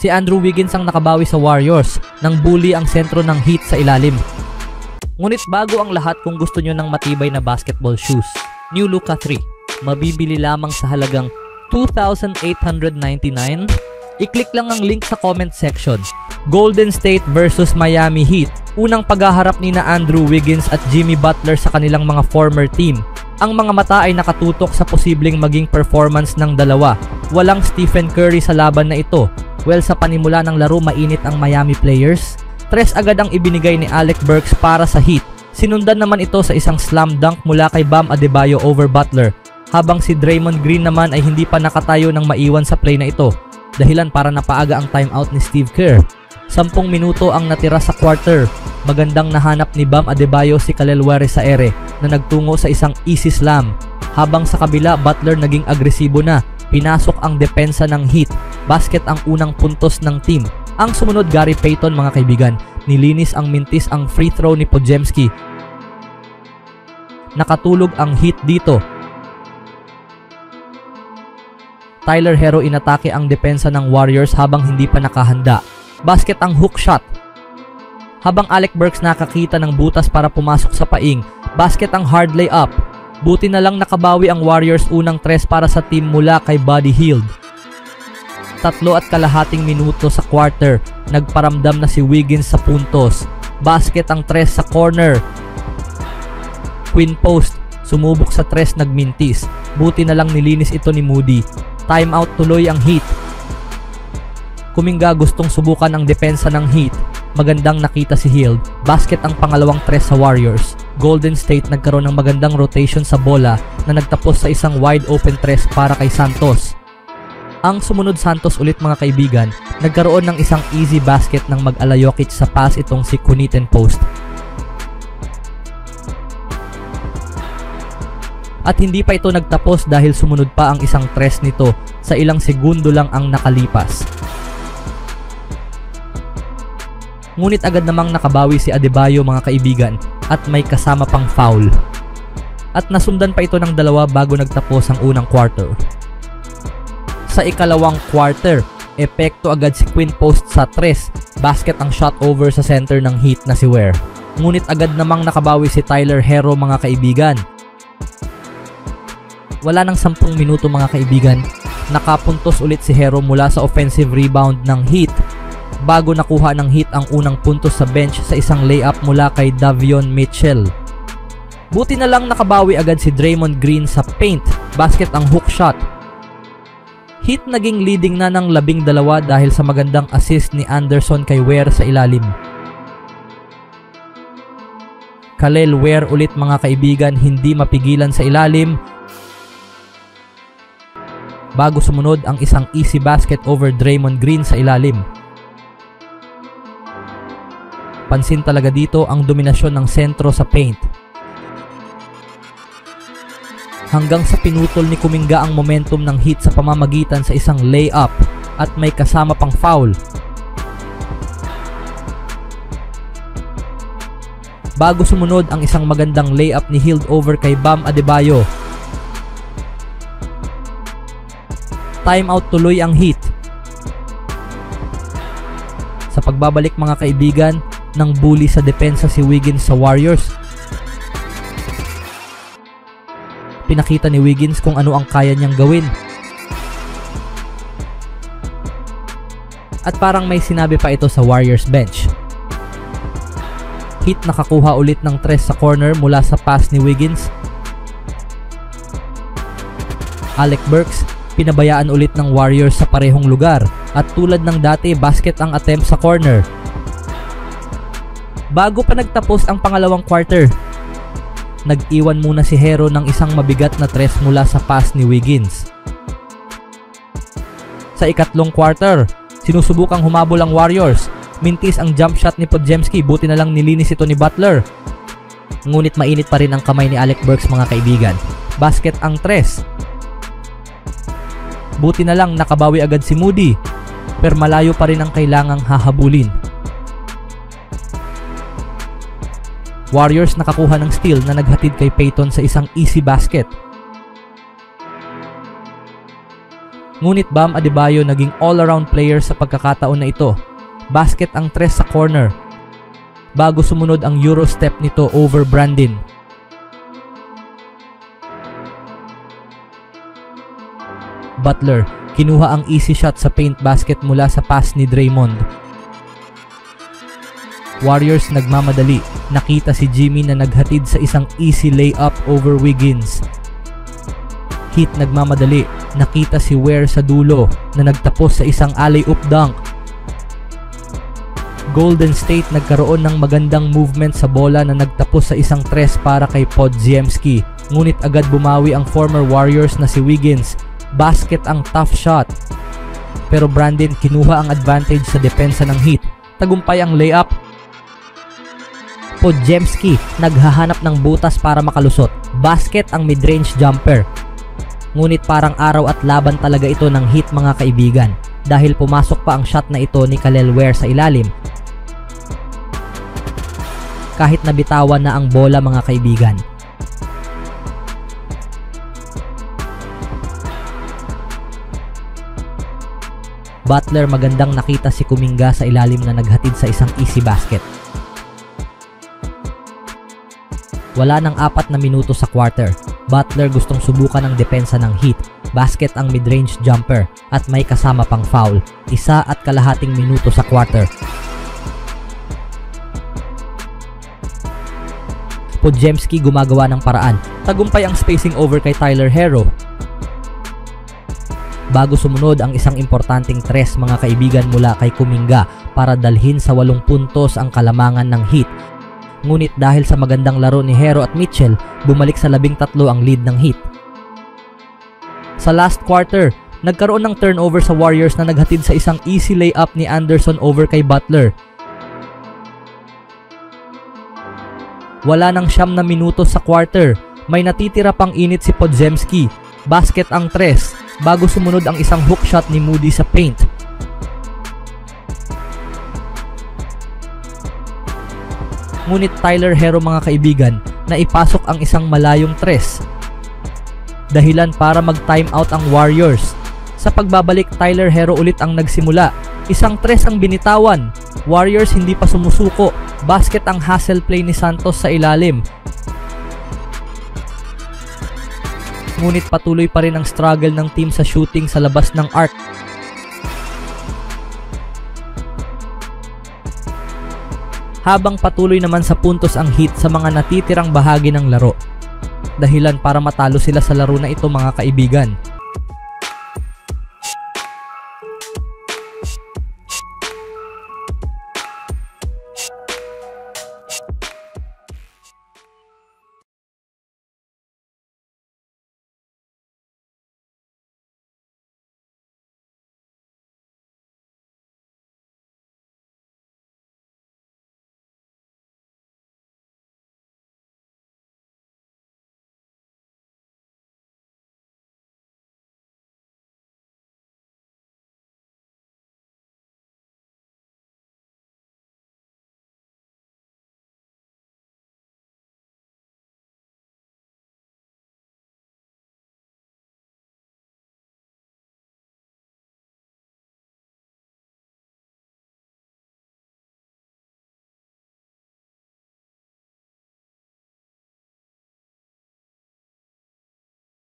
Si Andrew Wiggins ang nakabawi sa Warriors nang bully ang sentro ng Heat sa ilalim. Ngunit bago ang lahat, kung gusto nyo ng matibay na basketball shoes, New Luka 3, mabibili lamang sa halagang $2,899. I-click lang ang link sa comment section. Golden State versus Miami Heat. Unang paghaharap ni na Andrew Wiggins at Jimmy Butler sa kanilang mga former team. Ang mga mata ay nakatutok sa posibleng maging performance ng dalawa. Walang Stephen Curry sa laban na ito. Well, sa panimula ng laro, mainit ang Miami players. 3 agad ang ibinigay ni Alec Burks para sa Heat. Sinundan naman ito sa isang slam dunk mula kay Bam Adebayo over Butler. Habang si Draymond Green naman ay hindi pa nakatayo nang maiwan sa play na ito. Dahilan para napaaga ang timeout ni Steve Kerr. 10 minuto ang natira sa quarter. Magandang nahanap ni Bam Adebayo si Kelly Oubre na nagtungo sa isang easy slam. Habang sa kabila, Butler naging agresibo na. Pinasok ang depensa ng Heat. Basket ang unang puntos ng team. Ang sumunod, Gary Payton, mga kaibigan. Nilinis ang mintis ang free throw ni Podziemski. Nakatulog ang Heat dito. Tyler Herro inatake ang depensa ng Warriors habang hindi pa nakahanda. Basket ang hook shot. Habang Alec Burks nakakita ng butas para pumasok sa paing. Basket ang hard layup. Buti na lang nakabawi ang Warriors unang 3 para sa team mula kay Buddy Hield. 3.5 minuto sa quarter, nagparamdam na si Wiggins sa puntos. Basket ang 3 sa corner. Queen post, sumubok sa 3, nagmintis. Buti na lang nilinis ito ni Moody. Timeout tuloy ang Heat. Kuminga gustong subukan ang depensa ng Heat. Magandang nakita si Hield. Basket ang pangalawang 3 sa Warriors. Golden State nagkaroon ng magandang rotation sa bola na nagtapos sa isang wide open 3 para kay Santos. Ang sumunod, Santos ulit, mga kaibigan, nagkaroon ng isang easy basket ng mag-ala Jokic sa pass itong si Connaughton post. At hindi pa ito nagtapos dahil sumunod pa ang isang 3 nito sa ilang segundo lang ang nakalipas. Ngunit agad namang nakabawi si Adebayo, mga kaibigan, at may kasama pang foul. At nasundan pa ito ng 2 bago nagtapos ang unang quarter. Sa ikalawang quarter, epekto agad si Quinn post sa 3. Basket ang shot over sa center ng Heat na si Ware. Ngunit agad namang nakabawi si Tyler Herro, mga kaibigan. Wala nang 10 minuto, mga kaibigan, nakapuntos ulit si Herro mula sa offensive rebound ng Heat. Bago nakuha ng Heat ang unang puntos sa bench sa isang layup mula kay Davion Mitchell. Buti na lang nakabawi agad si Draymond Green sa paint. Basket ang hook shot. Heat naging leading na ng 12 dahil sa magandang assist ni Anderson kay Ware sa ilalim. Kelly Oubre ulit, mga kaibigan, hindi mapigilan sa ilalim. Bago sumunod ang isang easy basket over Draymond Green sa ilalim. Pansin talaga dito ang dominasyon ng sentro sa paint. Hanggang sa pinutol ni Kuminga ang momentum ng Heat sa pamamagitan sa isang layup at may kasama pang foul. Bago sumunod ang isang magandang layup ni Hield over kay Bam Adebayo. Timeout tuloy ang Heat. Sa pagbabalik, mga kaibigan, ng bully sa depensa si Wiggins sa Warriors. Pinakita ni Wiggins kung ano ang kaya niyang gawin. At parang may sinabi pa ito sa Warriors bench. Heat nakakuha ulit ng 3 sa corner mula sa pass ni Wiggins. Alec Burks, pinabayaan ulit ng Warriors sa parehong lugar. At tulad ng dati, basket ang attempt sa corner. Bago pa nagtapos ang pangalawang quarter, nag-iwan muna si Herro ng isang mabigat na 3 mula sa pass ni Wiggins. Sa ikatlong quarter, sinusubukang humabol ang Warriors. Mintis ang jump shot ni Podziemski, buti na lang nilinis ito ni Butler. Ngunit mainit pa rin ang kamay ni Alec Burks, mga kaibigan. Basket ang 3. Buti na lang nakabawi agad si Moody, pero malayo pa rin ang kailangang hahabulin. Warriors nakakuha ng steal na naghatid kay Payton sa isang easy basket. Ngunit Bam Adebayo naging all-around player sa pagkakataon na ito. Basket ang 3 sa corner, bago sumunod ang Euro step nito over Brandon. Butler, kinuha ang easy shot sa paint basket mula sa pass ni Draymond. Warriors nagmamadali, nakita si Jimmy na naghatid sa isang easy layup over Wiggins. Heat nagmamadali, nakita si Ware sa dulo na nagtapos sa isang alley-oop dunk. Golden State nagkaroon ng magandang movement sa bola na nagtapos sa isang 3 para kay Podziemski, ngunit agad bumawi ang former Warriors na si Wiggins. Basket ang tough shot, pero Brandon kinuha ang advantage sa depensa ng Heat. Tagumpay ang layup. Podziemski naghahanap ng butas para makalusot. Basket ang mid-range jumper. Ngunit parang araw at laban talaga ito ng Heat mga kaibigan, dahil pumasok pa ang shot na ito ni Kelly Ware sa ilalim. Kahit nabitawan na ang bola mga kaibigan. Butler magandang nakita si Kuminga sa ilalim na naghatid sa isang easy basket. Wala nang 4 na minuto sa quarter. Butler gustong subukan ang depensa ng Heat. Basket ang mid-range jumper at may kasama pang foul. 1.5 minuto sa quarter. Podziemski gumagawa ng paraan. Tagumpay ang spacing over kay Tyler Herro. Bago sumunod ang isang importanteng 3 mga kaibigan mula kay Kuminga para dalhin sa 8 puntos ang kalamangan ng Heat. Ngunit dahil sa magandang laro ni Herro at Mitchell, bumalik sa 13 ang lead ng Heat. Sa last quarter, nagkaroon ng turnover sa Warriors na naghatid sa isang easy layup ni Anderson over kay Butler. Wala nang 9 na minuto sa quarter, may natitira pang init si Podziemski. Basket ang 3, bago sumunod ang isang hook shot ni Moody sa paint. Ngunit Tyler Herro mga kaibigan, na ipasok ang isang malayong 3. Dahilan para mag-time out ang Warriors. Sa pagbabalik, Tyler Herro ulit ang nagsimula. Isang 3 ang binitawan. Warriors hindi pa sumusuko. Basket ang hustle play ni Santos sa ilalim. Ngunit patuloy pa rin ang struggle ng team sa shooting sa labas ng arc. Habang patuloy naman sa puntos ang Heat sa mga natitirang bahagi ng laro. Dahilan para matalo sila sa laro na ito mga kaibigan.